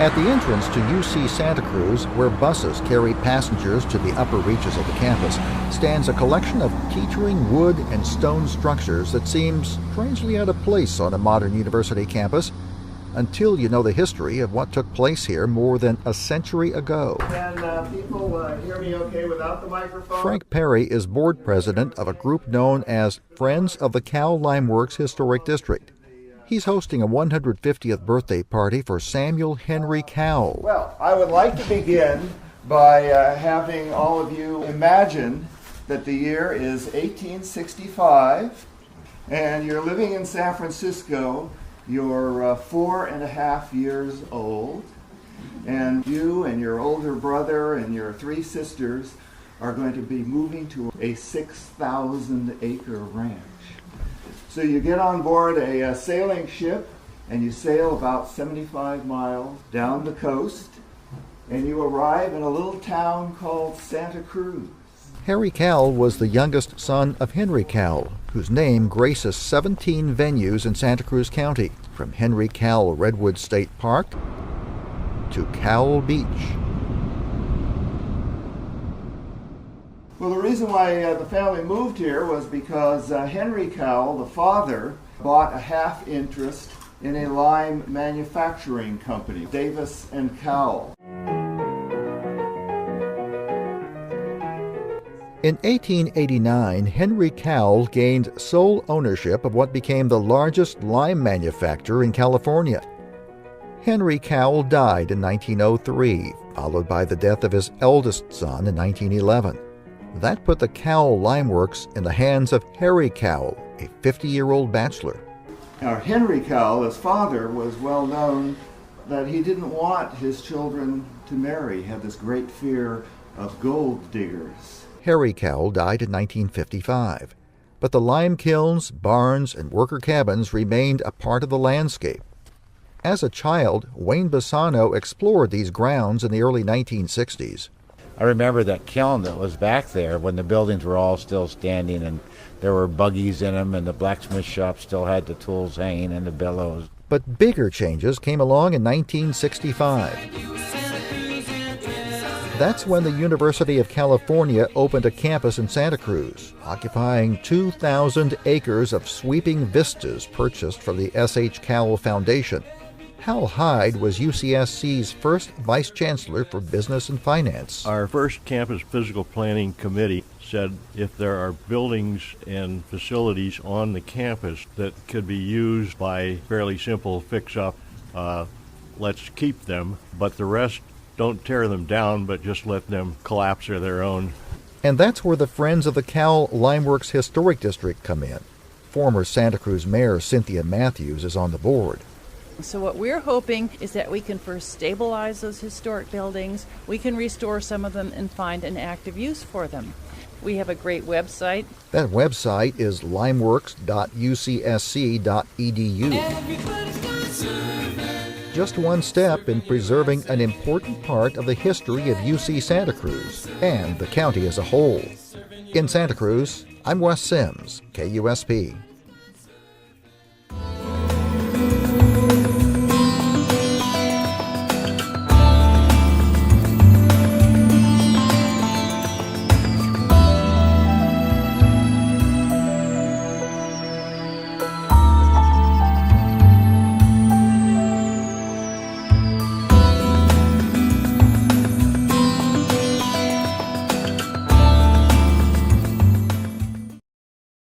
At the entrance to UC Santa Cruz, where buses carry passengers to the upper reaches of the campus, stands a collection of teetering wood and stone structures that seems strangely out of place on a modern university campus, until you know the history of what took place here more than a century ago. Can people hear me okay without the microphone? Frank Perry is board president of a group known as Friends of the Cowell Limeworks Historic District. He's hosting a 150th birthday party for Samuel Henry Cowell. Well, I would like to begin by having all of you imagine that the year is 1865 and you're living in San Francisco. You're 4.5 years old, and you and your older brother and your 3 sisters are going to be moving to a 6,000-acre ranch. So you get on board a sailing ship and you sail about 75 miles down the coast and you arrive in a little town called Santa Cruz. Harry Cowell was the youngest son of Henry Cowell, whose name graces 17 venues in Santa Cruz County, from Henry Cowell Redwood State Park to Cowell Beach. Well, the reason why the family moved here was because Henry Cowell, the father, bought a half interest in a lime manufacturing company, Davis and Cowell. In 1889, Henry Cowell gained sole ownership of what became the largest lime manufacturer in California. Henry Cowell died in 1903, followed by the death of his eldest son in 1911. That put the Cowell Limeworks in the hands of Harry Cowell, a 50-year-old bachelor. Now, Henry Cowell, his father, was well known that he didn't want his children to marry. He had this great fear of gold diggers. Harry Cowell died in 1955, but the lime kilns, barns, and worker cabins remained a part of the landscape. As a child, Wayne Bassano explored these grounds in the early 1960s. I remember that kiln that was back there when the buildings were all still standing and there were buggies in them and the blacksmith shop still had the tools hanging and the bellows. But bigger changes came along in 1965. That's when the University of California opened a campus in Santa Cruz, occupying 2,000 acres of sweeping vistas purchased from the S.H. Cowell Foundation. Hal Hyde was UCSC's first vice chancellor for business and finance. Our first campus physical planning committee said if there are buildings and facilities on the campus that could be used by fairly simple fix-up, let's keep them, but the rest don't tear them down, but just let them collapse of their own. And that's where the Friends of the Cowell Limeworks Historic District come in. Former Santa Cruz Mayor Cynthia Matthews is on the board. So what we're hoping is that we can first stabilize those historic buildings, we can restore some of them and find an active use for them. We have a great website. That website is limeworks.ucsc.edu. Just one step in preserving an important part of the history of UC Santa Cruz and the county as a whole. In Santa Cruz, I'm Wes Sims, KUSP.